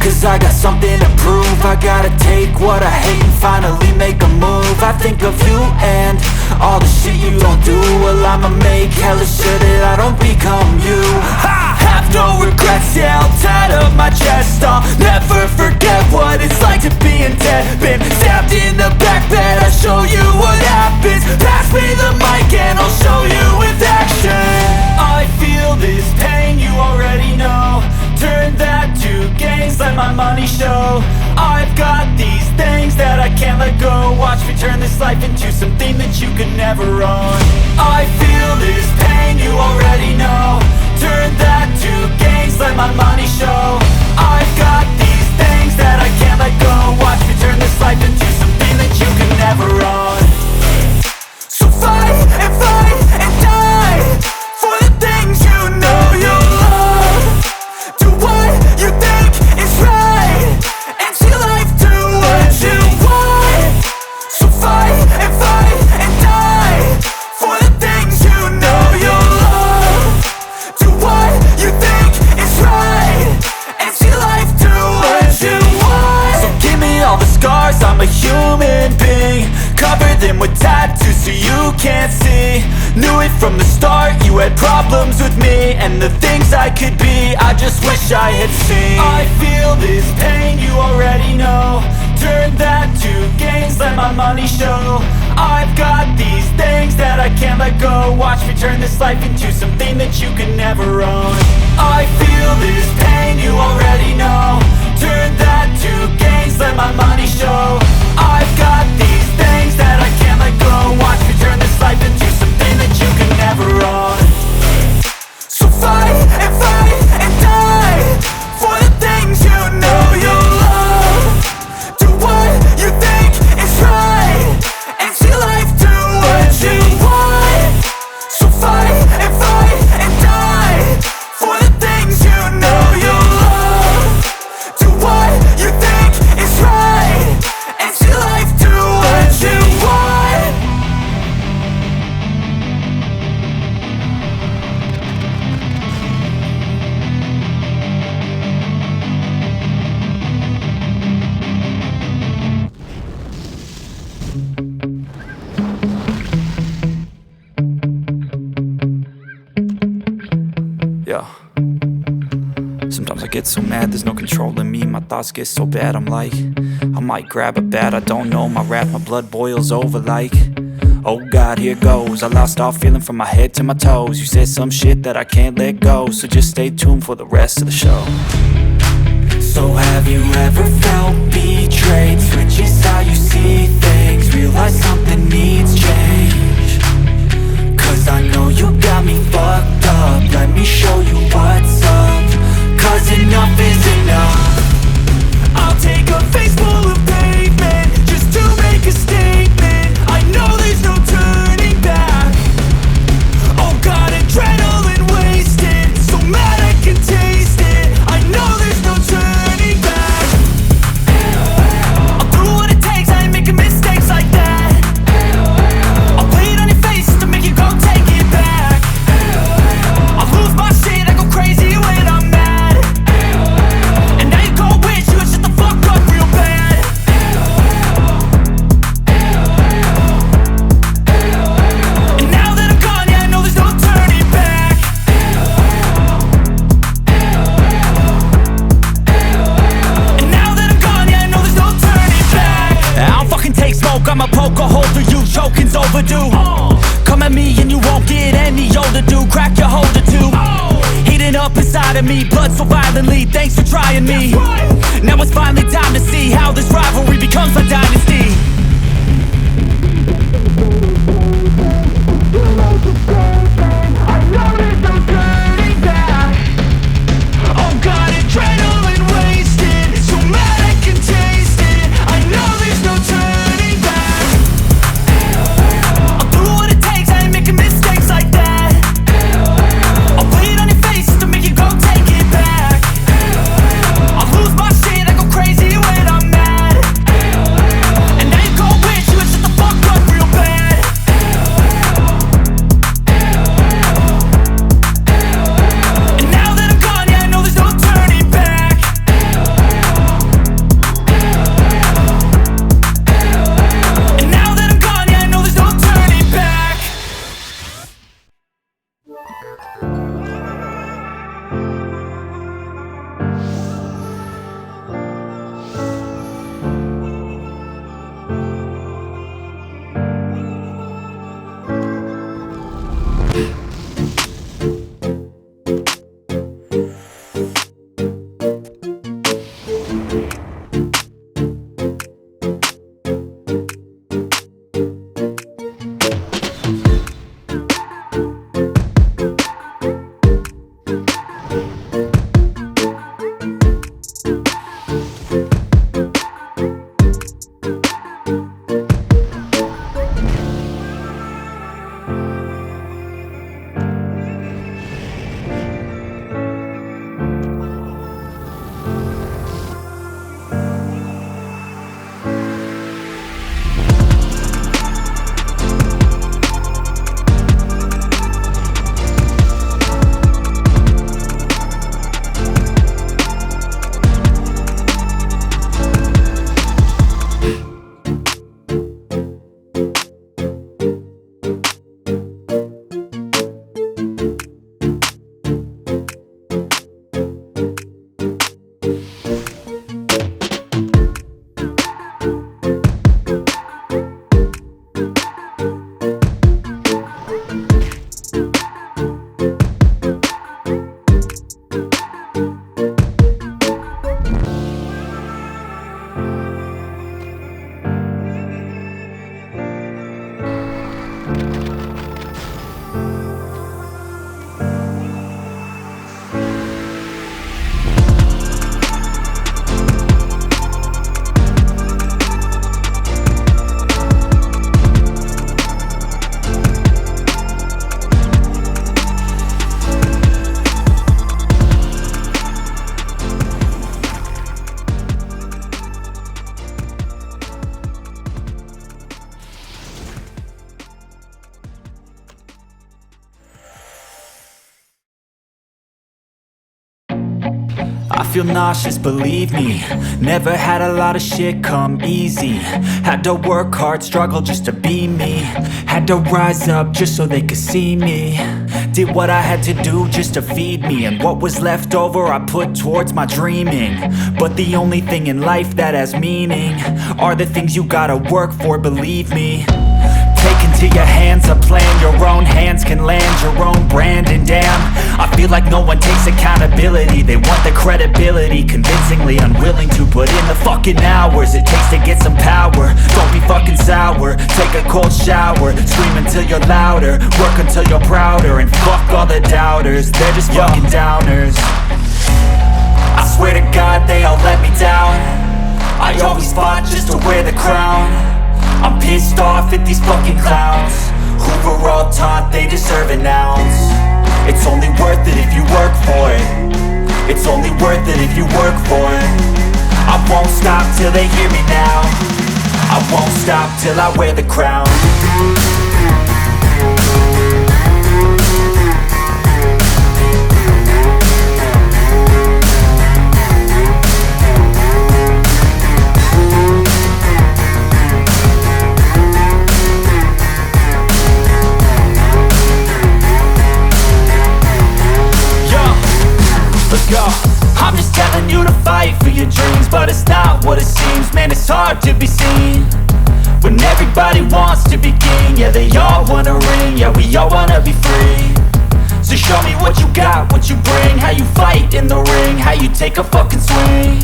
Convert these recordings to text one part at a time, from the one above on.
cause I got something to prove. I gotta take what I hate and finally make a move. I think of you and all the shit you don't do. Well, I'ma make hella sure that I don't become you. I have no regrets, yeah, I'll tattle my chest. I'll never forget what it's like to be in debt. Been stabbed in the back bed, I'll show you what happens. Pass me the mic and I'll show you with action. I feel this pain, you already know. Turn that to gains, let my money show. I've got these things that I can't let go. Watch me turn this life into something that you could never own. I feel this pain, you already know. Turn that to gains, let my money show. I've got these things that I can't let go. Watch me turn this life into something that you could never own. So fight and die for the things you know you love. Do what you think is right and see life do what you want. So fight and die for the things you know you love. Do what you think is right and see life do what you want. So give me all the scars, I'm a human being. Cover them with tattoos so you can't see. Knew it from the start, you had problems with me and the things I could be, I just wish I had seen. I feel this pain, you already know. Turn that to gains, let my money show. I've got these things that I can't let go. Watch me turn this life into something that you can never own. I feel this pain, you already know. Turn that to gains, let my money show. I've got these things that I can't let go. Watch me turn this life into something that you can never own. So fight and die for the things you know you love. Do what you think is right and see life do what you want. So fight and die for the things you know you love. Do what you think is right and see life do what you want. Yeah. Sometimes I get so mad, there's no controlling me. My thoughts get so bad, I'm like, I might grab a bat, I don't know. My wrath, my blood boils over like, oh God, here goes. I lost all feeling from my head to my toes. You said some shit that I can't let go, so just stay tuned for the rest of the show. So have you ever felt betrayed? Switches how you see things, realize something needs change. Cause I know you got me fucked up, let me show you what's up. Cause enough is enough. I'll take a face full of pavement just to make a statement. I know there's no turning back. Oh God, adrenaline wasted, so mad I can taste it. I know there's no turning back. I'll do what it takes, I ain't making mistakes like that. I'll play it on your face to make you go take it back. I'll lose my shit, I go crazy when I'm mad. And now you gon' wish you would shut the fuck up real bad. And now that I'm gone, yeah, I know there's no turning back. And now that I'm gone, yeah, I know there's no turning back. I don't fucking take smoke, I'ma poke a hole through you, choking's overdue. Come at me and you won't get any older, dude. Crack your holder too. Heating up inside of me, blood so violently, thanks for trying me. Now it's finally time to see how this rivalry becomes a dynasty. I know there's no turning back. Oh God, adrenaline wasted, so mad I can taste it. I know there's no turning back. I'll do what it takes, I ain't making mistakes like that. I'll play it on your face to make you go take it back. I'll lose my shit, I go crazy feel nauseous, believe me. Never had a lot of shit come easy. Had to work hard, struggle just to be me. Had to rise up just so they could see me. Did what I had to do just to feed me, and what was left over I put towards my dreaming. But the only thing in life that has meaning are the things you gotta work for, believe me. Take into your hands a plan, your own hands can land your own brand. And damn, I feel like no one takes accountability. They want the credibility, convincingly unwilling to put in the fucking hours it takes to get some power. Don't be fucking sour, take a cold shower. Scream until you're louder, work until you're prouder. And fuck all the doubters, they're just fucking downers. I swear to God they all let me down. I always fought just to wear the crown. I'm pissed off at these fucking clowns who were all taught they deserve an ounce. It's only worth it if you work for it. It's only worth it if you work for it. I won't stop till they hear me now. I won't stop till I wear the crown. I'm just telling you to fight for your dreams, but it's not what it seems. Man, it's hard to be seen when everybody wants to be king. Yeah, they all wanna ring, yeah, we all wanna be free. So show me what you got, what you bring, how you fight in the ring, how you take a fucking swing.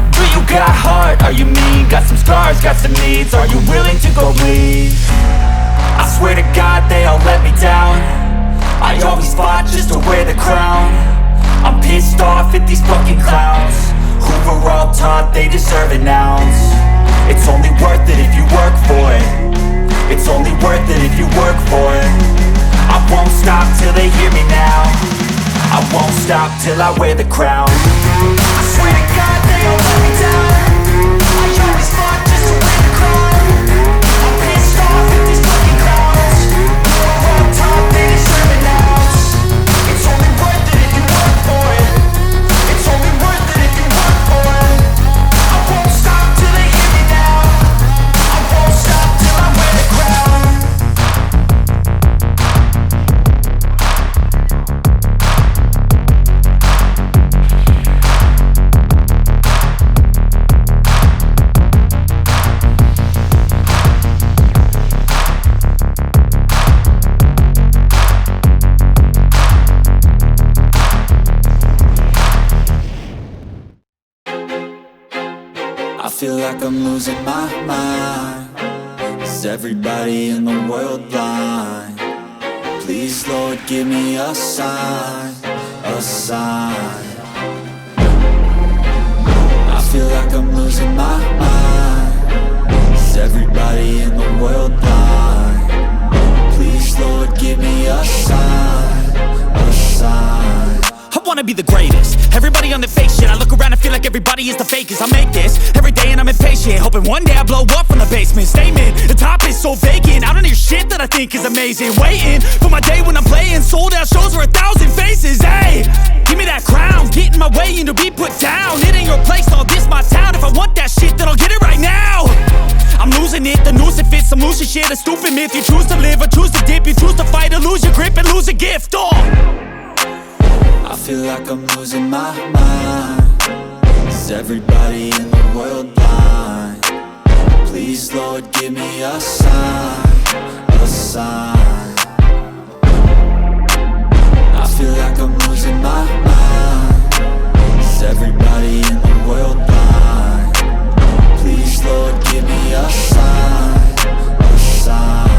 Do you got heart, are you mean? Got some scars, got some needs, are you willing to go bleed? I swear to God they all let me down. I always fought just to wear the crown. I'm pissed off at these fucking clowns who were all taught they deserve an ounce. It's only worth it if you work for it. It's only worth it if you work for it. I won't stop till they hear me now. I won't stop till I wear the crown. I swear to God they all let me down. I always fought just to wear the crown. I'm pissed off at these fucking clowns who were all taught they deserve an ounce. It's only worth it if you work for it. It's only worth it if you work for it. I won't stop till they hear me now. I won't stop till I wear the crown. I feel like I'm losing my mind. Is everybody in the world blind? Please, Lord, give me a sign, a sign. I feel like I'm losing my mind. Is everybody in the world blind? Please, Lord, give me a sign, a sign. I wanna be the greatest. Everybody on the fake shit. I look around and feel like everybody is the fakest. I make this every day and I'm impatient, hoping one day I blow up from the basement. Statement, the top is so vacant. I don't hear shit that I think is amazing. Waiting for my day when I'm playing sold out shows for 1,000 faces. Hey, give me that crown, get in my way and to be put down. It ain't your place, all this my town. If I want that shit, then I'll get it right now. I'm losing it, the noose it fits. I'm losing shit, a stupid myth. You choose to live or choose to dip. You choose to fight or lose your grip and lose a gift. I feel like I'm losing my mind. Is everybody in the world blind? Please, Lord, give me a sign, a sign. I feel like I'm losing my mind. Is everybody in the world blind? Please, Lord, give me a sign, a sign.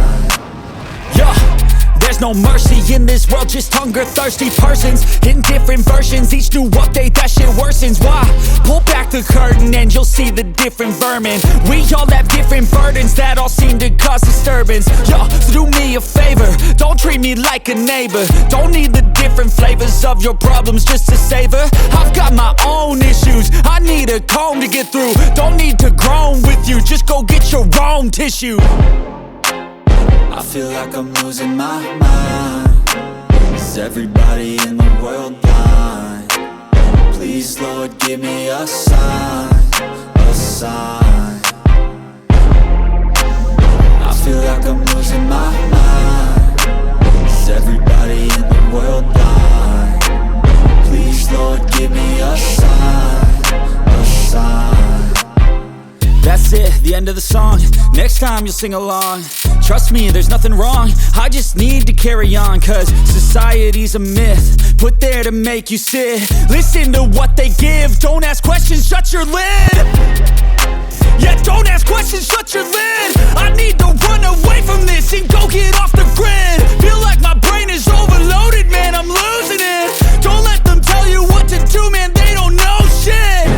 Yeah. There's no mercy in this world, just hunger-thirsty persons in different versions. Each new update, that shit worsens. Why? Pull back the curtain and you'll see the different vermin. We all have different burdens that all seem to cause disturbance. Yo, so do me a favor, don't treat me like a neighbor. Don't need the different flavors of your problems just to savor. I've got my own issues, I need a comb to get through. Don't need to groan with you, just go get your own tissue. I feel like I'm losing my mind. Is everybody in the world blind? Please, Lord, give me a sign, a sign. I feel like I'm losing my mind. Is everybody in the world blind? Please, Lord, give me a sign, a sign. That's it, the end of the song. Next time you'll sing along. Trust me, there's nothing wrong. I just need to carry on, cause society's a myth put there to make you sit. Listen to what they give. Don't ask questions, shut your lid. Yeah, don't ask questions, shut your lid. I need to run away from this and go get off the grid. Feel like my brain is overloaded, man, I'm losing it. Don't let them tell you what to do, man, they don't know shit.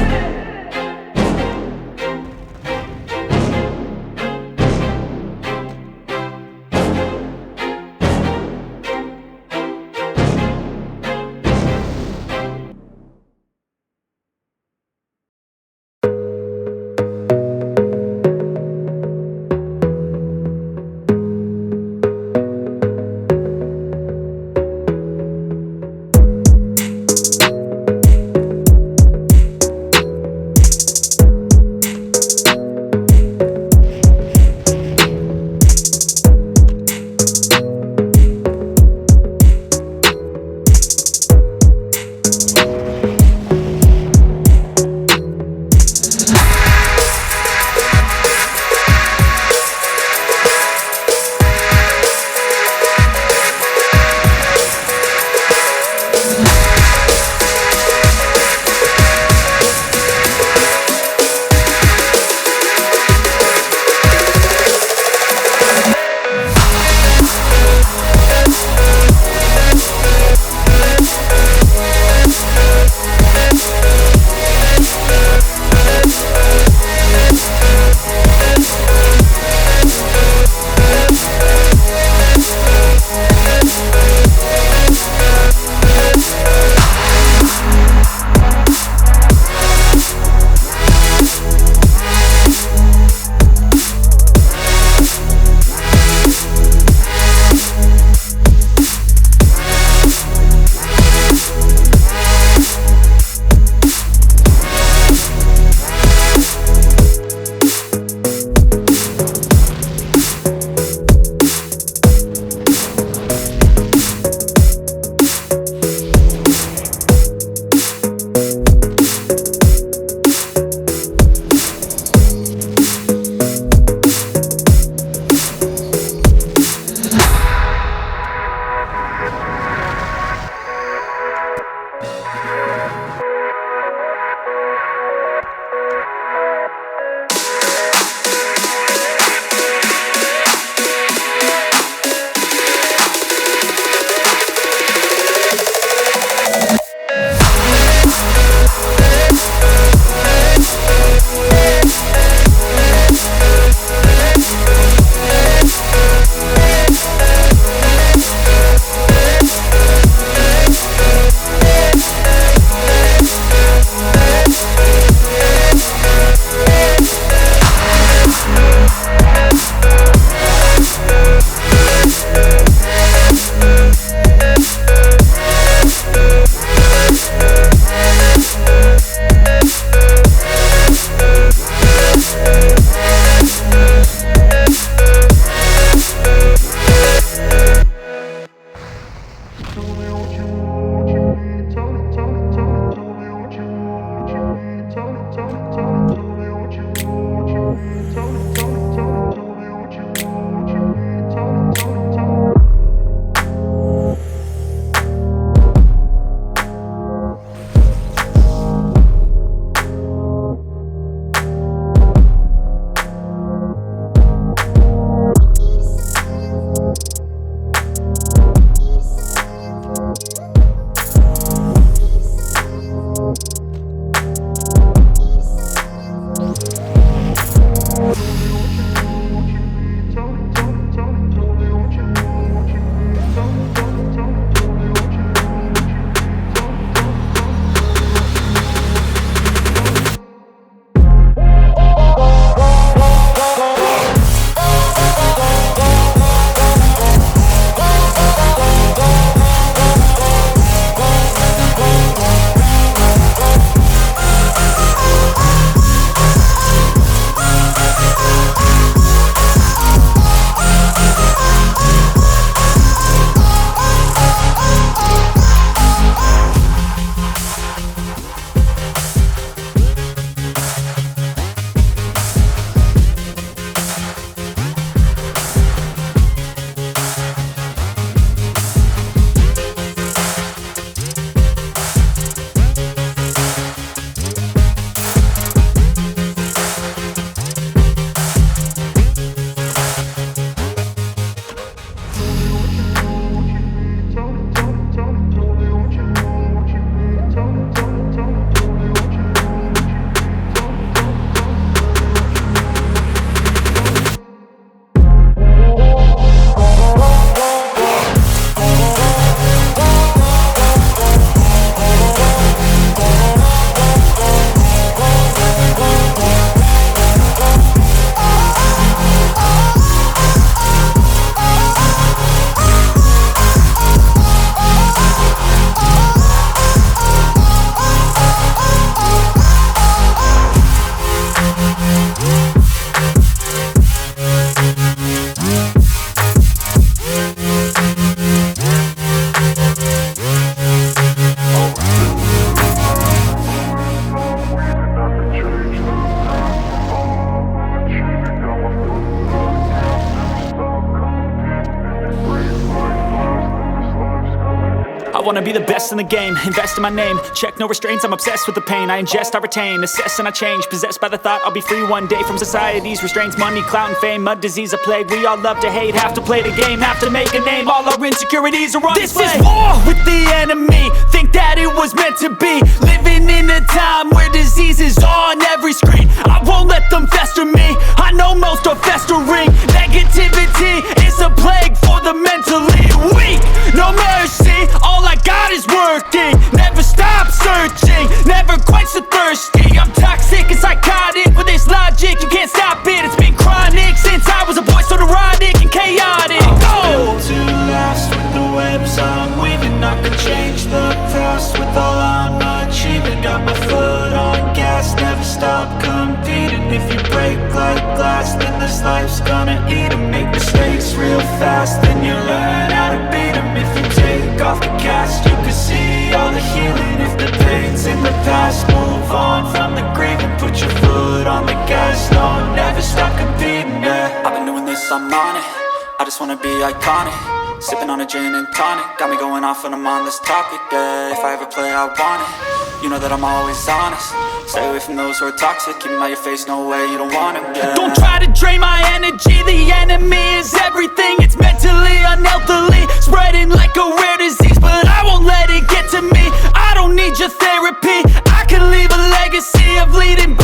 wanna be the best in the game, invest in my name, check no restraints, I'm obsessed with the pain. I ingest, I retain, assess and I change, possessed by the thought I'll be free one day from society's restraints. Money, clout and fame, mud, disease, a plague. We all love to hate, have to play the game, have to make a name. All our insecurities are on display. This is war with the enemy, think that it was meant to be. Living in a time where disease is on every screen. I won't let them fester me, I know most are festering. Negativity is a plague for the mentally weak. No mercy, all I got is working. Never stop searching, never quite so thirsty. I'm toxic and psychotic with this logic, you can't stop it. It's been chronic since I was a boy, so neurotic and chaotic. I'm built to last with the webs I'm weaving. I could change the past with all I'm achieving. Got my foot on gas, never stop competing. If you break like glass, then this life's gonna eat 'em. Make mistakes real fast, then you learn how to beat 'em. If you take off the cast, you can see all the healing. If the pain's in the past, move on from the grave and put your foot on the gas. No, never stop competing, yeah. I've been doing this, I'm on it, I just wanna be iconic. Sipping on a gin and tonic, got me going off when I'm on this topic, yeah. If I ever play, I want it, you know that I'm always honest. Stay away from those who are toxic, keep 'em out your face, no way, you don't want 'em, yeah. Don't try to drain my energy, the enemy is everything. It's mentally, unhealthily, spreading like a rare disease. But I won't let it get to me, I don't need your therapy. I can leave a legacy of leading